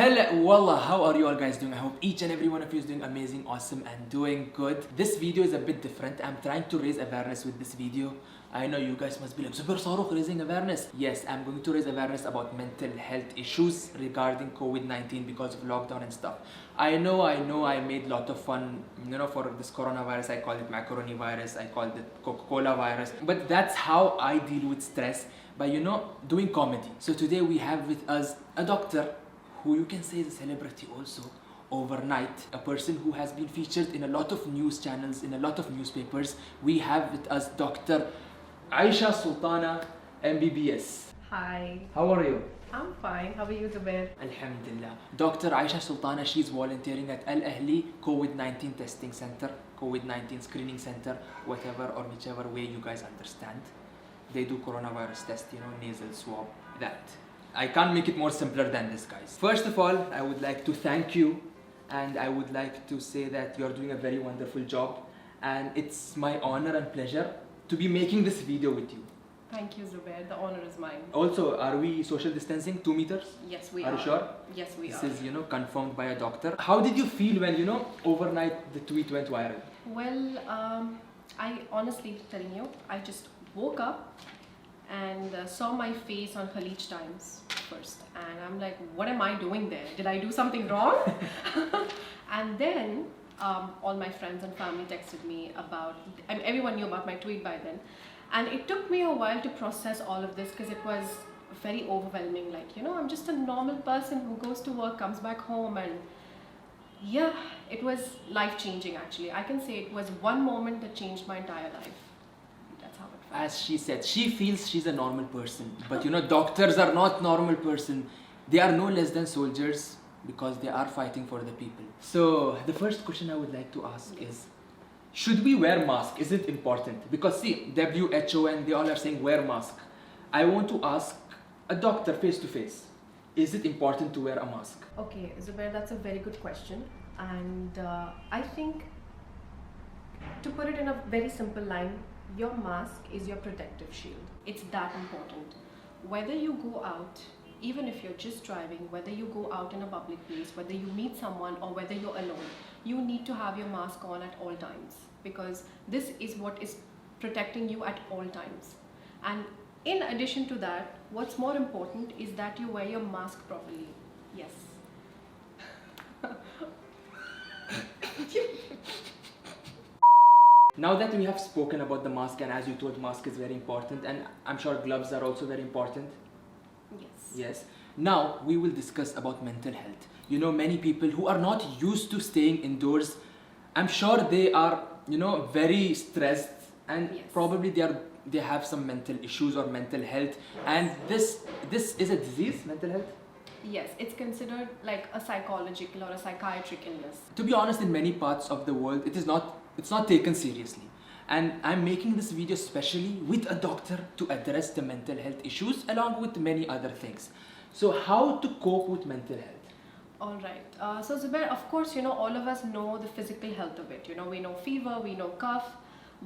Hello, wallah, how are you all guys doing? I hope each and every one of you is doing amazing, awesome and doing good. This video is a bit different. I'm trying to raise awareness with this video. I know you guys must be like, Zubair Sarukh raising awareness. Yes, I'm going to raise awareness about mental health issues regarding COVID-19 because of lockdown and stuff. I know I made a lot of fun, for this coronavirus. I call it macaroni virus, I called it Coca-Cola virus. But that's how I deal with stress, by doing comedy. So today we have with us a doctor who you can say is a celebrity also overnight, a person who has been featured in a lot of news channels, in a lot of newspapers. We have with us Dr. Aisha Sultana, MBBS. Hi. How are you? I'm fine. How are you, Zubair? Alhamdulillah. Dr. Aisha Sultana, she's volunteering at Al Ahli COVID-19 testing center, COVID-19 screening center, whatever or whichever way you guys understand. They do coronavirus test, nasal swab, that. I can't make it more simpler than this, guys. First of all, I would like to thank you, and I would like to say that you're doing a very wonderful job, and it's my honor and pleasure to be making this video with you. Thank you, Zubair. The honor is mine. Also, are we social distancing 2 meters? Yes, we are. Are you sure? Yes, we are. This is, confirmed by a doctor. How did you feel when, overnight the tweet went viral? Well, I honestly telling you, I just woke up and saw my face on Khalij Times first, and I'm like, what am I doing there? Did I do something wrong? And then all my friends and family texted me about, and everyone knew about my tweet by then, and it took me a while to process all of this because it was very overwhelming. Like, I'm just a normal person who goes to work, comes back home, and yeah, it was life-changing actually. I can say it was one moment that changed my entire life. As she said, she feels she's a normal person, but doctors are not normal person. They are no less than soldiers because they are fighting for the people. So the first question I would like to ask is, should we wear mask? Is it important? Because see, WHO and they all are saying wear mask. I want to ask a doctor face to face, is it important to wear a mask? Okay, Zubair, that's a very good question, and I think, to put it in a very simple line, your mask is your protective shield. It's that important. Whether you go out, even if you're just driving, whether you go out in a public place, whether you meet someone or whether you're alone, you need to have your mask on at all times, because this is what is protecting you at all times. And in addition to that, what's more important is that you wear your mask properly. Yes. Now that we have spoken about the mask, and as you told, mask is very important, and I'm sure gloves are also very important. Yes. Yes. Now we will discuss about mental health. Many people who are not used to staying indoors, I'm sure they are, very stressed, and yes, probably they have some mental issues or mental health. And this is a disease, mental health? Yes, it's considered like a psychological or a psychiatric illness. To be honest, in many parts of the world, it's not taken seriously. And I'm making this video specially with a doctor to address the mental health issues along with many other things. So how to cope with mental health? All right. So Zubair, of course, all of us know the physical health of it. We know fever, we know cough.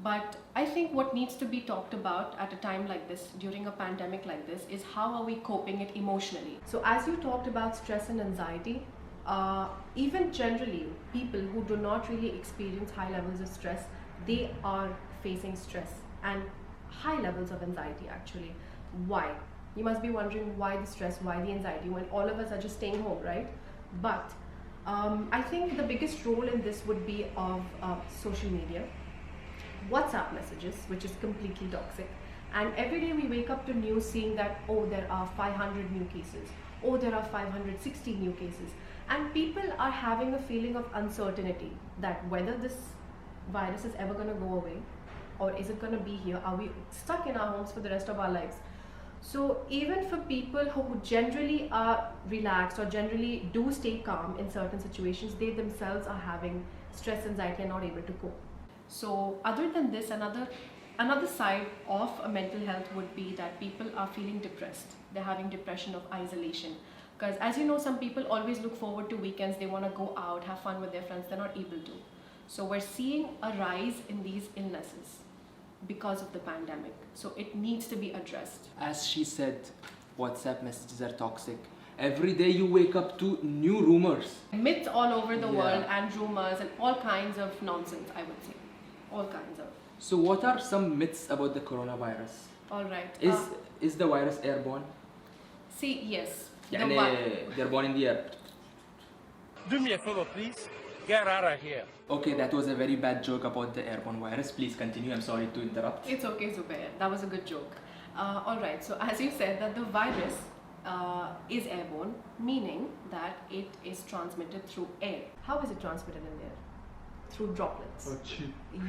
But I think what needs to be talked about at a time like this, during a pandemic like this, is how are we coping it emotionally. So as you talked about stress and anxiety, even generally, people who do not really experience high levels of stress, they are facing stress and high levels of anxiety actually. Why? You must be wondering why the stress, why the anxiety, when all of us are just staying home, right? But I think the biggest role in this would be of social media, WhatsApp messages, which is completely toxic. And every day we wake up to news seeing that, oh, there are 500 new cases, oh, there are 560 new cases. And people are having a feeling of uncertainty that whether this virus is ever going to go away, or is it going to be here? Are we stuck in our homes for the rest of our lives? So even for people who generally are relaxed or generally do stay calm in certain situations, they themselves are having stress, anxiety, and not able to cope. So other than this, another side of a mental health would be that people are feeling depressed. They're having depression of isolation. Because as you know, some people always look forward to weekends. They want to go out, have fun with their friends. They're not able to. So we're seeing a rise in these illnesses because of the pandemic. So it needs to be addressed. As she said, WhatsApp messages are toxic. Every day you wake up to new rumors. Myths all over the Yeah. world and rumors and all kinds of nonsense, I would say. All kinds of. So what are some myths about the coronavirus? All right. Is the virus airborne? See, yes. The يعني vi- they're born in the air. Do me a favor, please. Get out of here. Okay, that was a very bad joke about the airborne virus. Please continue. I'm sorry to interrupt. It's okay, Zubair. That was a good joke. All right. So as you said, that the virus is airborne, meaning that it is transmitted through air. How is it transmitted in air? Through droplets.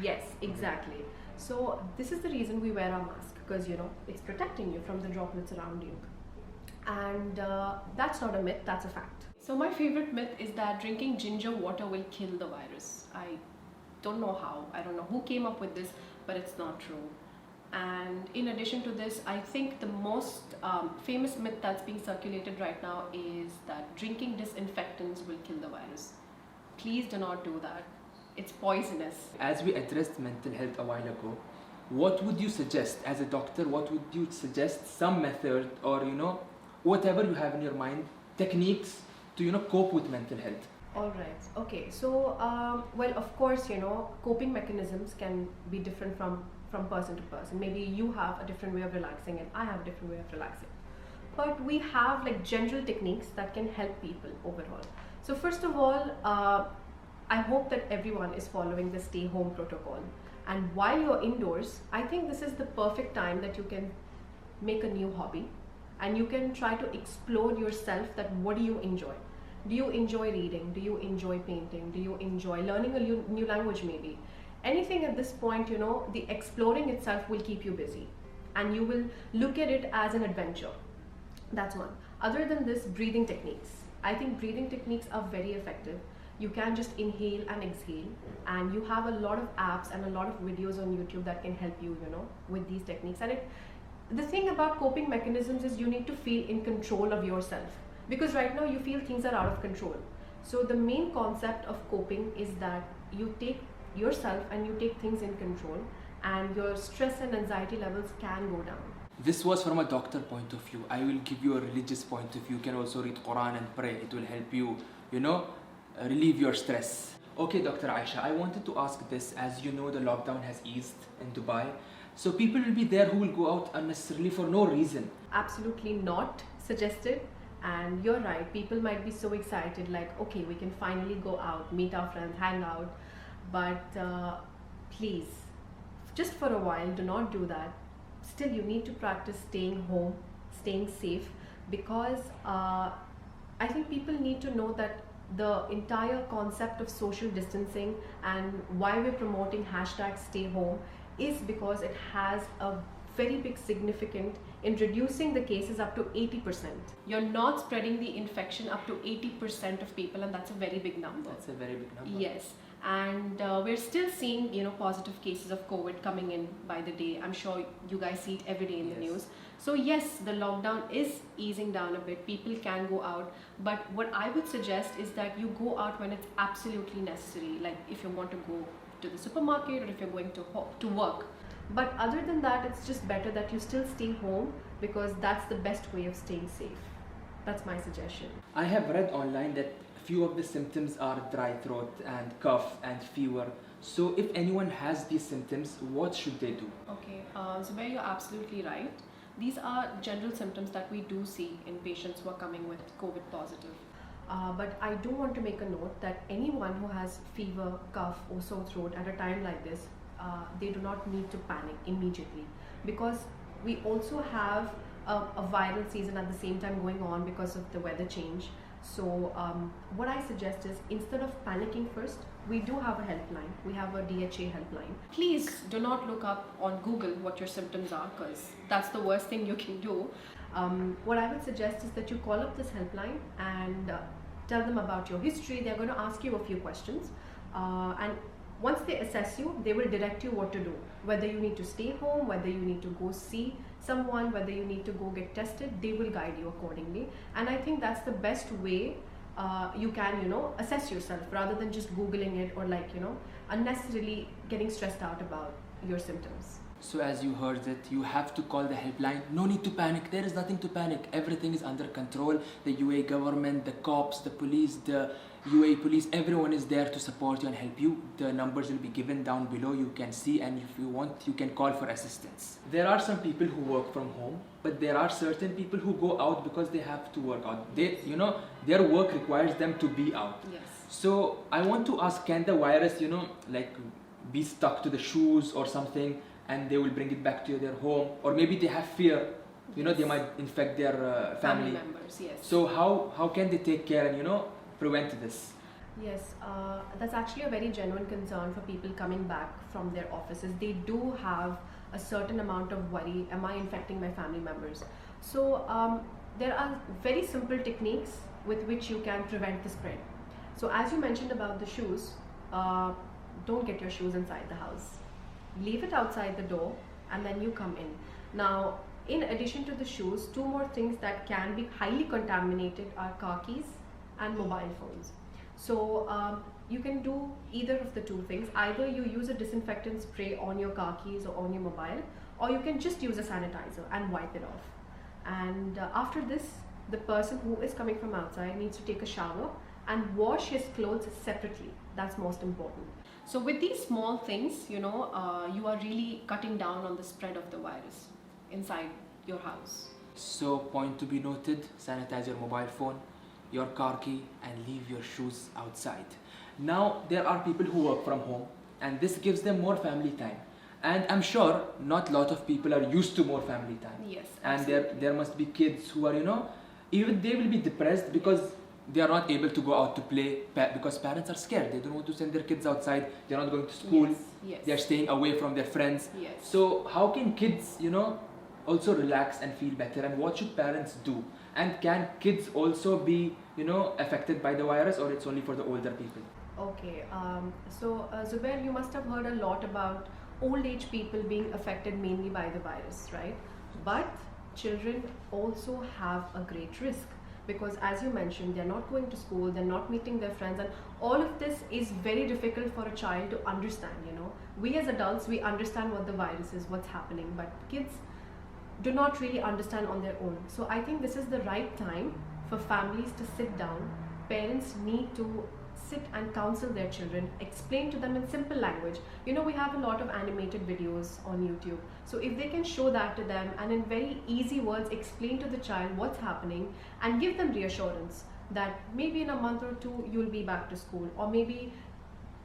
Yes, exactly. So this is the reason we wear our mask, because it's protecting you from the droplets around you. And that's not a myth, that's a fact. So my favorite myth is that drinking ginger water will kill the virus. I don't know how, I don't know who came up with this, but it's not true. And in addition to this, I think the most famous myth that's being circulated right now is that drinking disinfectants will kill the virus. Please do not do that. It's poisonous. As we addressed mental health a while ago, what would you suggest as a doctor? What would you suggest some method or whatever you have in your mind, techniques to cope with mental health? All right. Okay. So, well, of course, coping mechanisms can be different from person to person. Maybe you have a different way of relaxing, and I have a different way of relaxing. But we have like general techniques that can help people overall. So, first of all, I hope that everyone is following the stay home protocol. And while you're indoors, I think this is the perfect time that you can make a new hobby and you can try to explore yourself, that what do you enjoy? Do you enjoy reading? Do you enjoy painting? Do you enjoy learning a new language maybe? Anything at this point, the exploring itself will keep you busy and you will look at it as an adventure. That's one. Other than this, breathing techniques. I think breathing techniques are very effective. You can just inhale and exhale, and you have a lot of apps and a lot of videos on YouTube that can help you, with these techniques. And the thing about coping mechanisms is you need to feel in control of yourself, because right now you feel things are out of control. So the main concept of coping is that you take yourself and you take things in control, and your stress and anxiety levels can go down. This was from a doctor point of view. I will give you a religious point of view. You can also read Quran and pray. It will help you, relieve your stress. Okay, Dr. Aisha, I wanted to ask this. As you know, the lockdown has eased in Dubai. So people will be there who will go out unnecessarily for no reason. Absolutely not suggested. And you're right, people might be so excited, like, okay, we can finally go out, meet our friends, hang out. But please, just for a while, do not do that. Still, you need to practice staying home, staying safe, because I think people need to know that the entire concept of social distancing and why we're promoting hashtag stay home is because it has a very big significance in reducing the cases up to 80%. You're not spreading the infection up to 80% of people, and that's a very big number. That's a very big number. Yes. And we're still seeing, positive cases of COVID coming in by the day. I'm sure you guys see it every day in the news. So yes, the lockdown is easing down a bit. People can go out. But what I would suggest is that you go out when it's absolutely necessary. Like if you want to go to the supermarket or if you're going to work. But other than that, it's just better that you still stay home, because that's the best way of staying safe. That's my suggestion. I have read online that few of the symptoms are dry throat and cough and fever. So if anyone has these symptoms, what should they do? Okay, Zubair, you're absolutely right. These are general symptoms that we do see in patients who are coming with COVID positive. But I do want to make a note that anyone who has fever, cough or sore throat at a time like this, they do not need to panic immediately, because we also have a viral season at the same time going on because of the weather change. So what I suggest is, instead of panicking first, we do have a helpline. We have a DHA helpline. Please do not look up on Google what your symptoms are, because that's the worst thing you can do. What I would suggest is that you call up this helpline and tell them about your history. They're going to ask you a few questions. And once they assess you, they will direct you what to do. Whether you need to stay home, whether you need to go see someone, whether you need to go get tested, they will guide you accordingly. And I think that's the best way you can, assess yourself, rather than just Googling it or unnecessarily getting stressed out about your symptoms. So as you heard it, you have to call the helpline. No need to panic. There is nothing to panic. Everything is under control. The UAE government, the cops, the police, the UAE police, everyone is there to support you and help you. The numbers will be given down below. You can see, and if you want, you can call for assistance. There are some people who work from home, but there are certain people who go out because they have to work out. They, their work requires them to be out. Yes. So I want to ask, can the virus, like be stuck to the shoes or something, and they will bring it back to their home, or maybe they have fear, Yes. they might infect their family. members, yes. So how can they take care and prevent this? Yes, that's actually a very genuine concern for people coming back from their offices. They do have a certain amount of worry, am I infecting my family members? So there are very simple techniques with which you can prevent the spread. So as you mentioned about the shoes, don't get your shoes inside the house. Leave it outside the door and then you come in. Now, in addition to the shoes, two more things that can be highly contaminated are car keys and mobile phones. So you can do either of the two things. Either you use a disinfectant spray on your car keys or on your mobile, or you can just use a sanitizer and wipe it off. And after this, the person who is coming from outside needs to take a shower and wash his clothes separately. That's most important. So with these small things, you are really cutting down on the spread of the virus inside your house. So point to be noted, sanitize your mobile phone, your car key, and leave your shoes outside. Now there are people who work from home, and this gives them more family time. And I'm sure not a lot of people are used to more family time. Yes, And absolutely. there must be kids who are, even they will be depressed because they are not able to go out to play because parents are scared. They don't want to send their kids outside. They're not going to school. Yes. They're staying away from their friends. Yes. So how can kids, also relax and feel better? And what should parents do? And can kids also be, affected by the virus, or it's only for the older people? Okay, so Zubair, you must have heard a lot about old age people being affected mainly by the virus, right? But children also have a great risk because, as you mentioned, they're not going to school, they're not meeting their friends, and all of this is very difficult for a child to understand. We as adults, we understand what the virus is, what's happening, but kids do not really understand on their own. So I think this is the right time for families to sit down. Parents need to sit and counsel their children, explain to them in simple language. We have a lot of animated videos on YouTube. So if they can show that to them and in very easy words explain to the child what's happening and give them reassurance that maybe in a month or two you'll be back to school, or maybe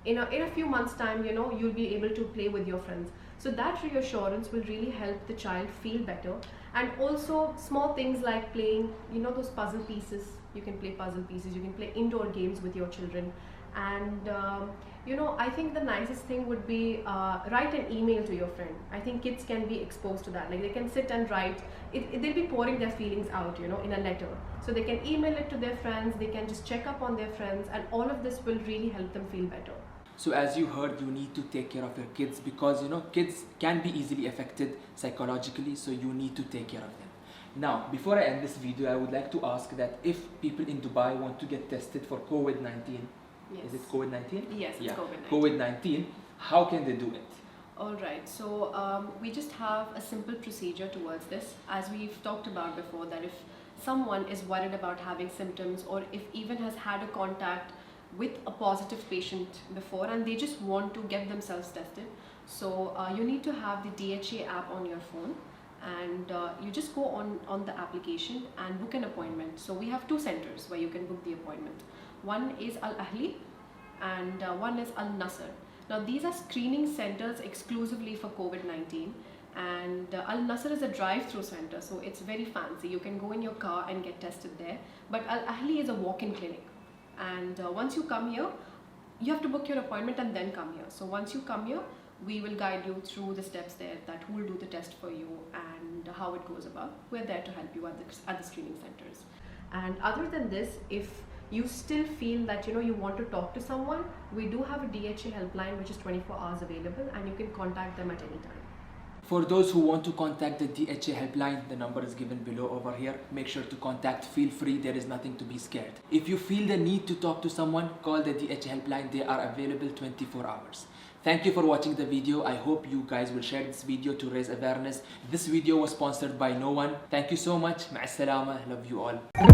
in a few months time, you'll be able to play with your friends. So that reassurance will really help the child feel better. And also small things like playing, those puzzle pieces. You can play puzzle pieces, you can play indoor games with your children. And I think the nicest thing would be write an email to your friend. I think kids can be exposed to that. Like, they can sit and write, they'll be pouring their feelings out, in a letter. So they can email it to their friends, they can just check up on their friends, and all of this will really help them feel better. So as you heard, you need to take care of your kids because kids can be easily affected psychologically, so you need to take care of them. Now, before I end this video, I would like to ask that if people in Dubai want to get tested for COVID-19, Yes. is it COVID-19? Yes, it's COVID-19. COVID-19, how can they do it? Alright, so we just have a simple procedure towards this. As we've talked about before, that if someone is worried about having symptoms, or if even has had a contact with a positive patient before and they just want to get themselves tested, so you need to have the DHA app on your phone, and you just go on the application and book an appointment. So we have two centers where you can book the appointment. One is Al Ahli and one is Al Nasser. Now these are screening centers exclusively for COVID-19, and Al Nasser is a drive-through center, so it's very fancy. You can go in your car and get tested there. But Al Ahli is a walk-in clinic, and once you come here, you have to book your appointment and then come here. So once you come here, we will guide you through the steps there, that who will do the test for you and how it goes about. We're there to help you at the screening centers. And other than this, if you still feel that you want to talk to someone, we do have a DHA helpline which is 24 hours available, and you can contact them at any time. For those who want to contact the DHA helpline, the number is given below over here. Make sure to contact, feel free, there is nothing to be scared. If you feel the need to talk to someone, call the DHA helpline, they are available 24 hours. Thank you for watching the video. I hope you guys will share this video to raise awareness. This video was sponsored by no one. Thank you so much. مع السلامة. Love you all.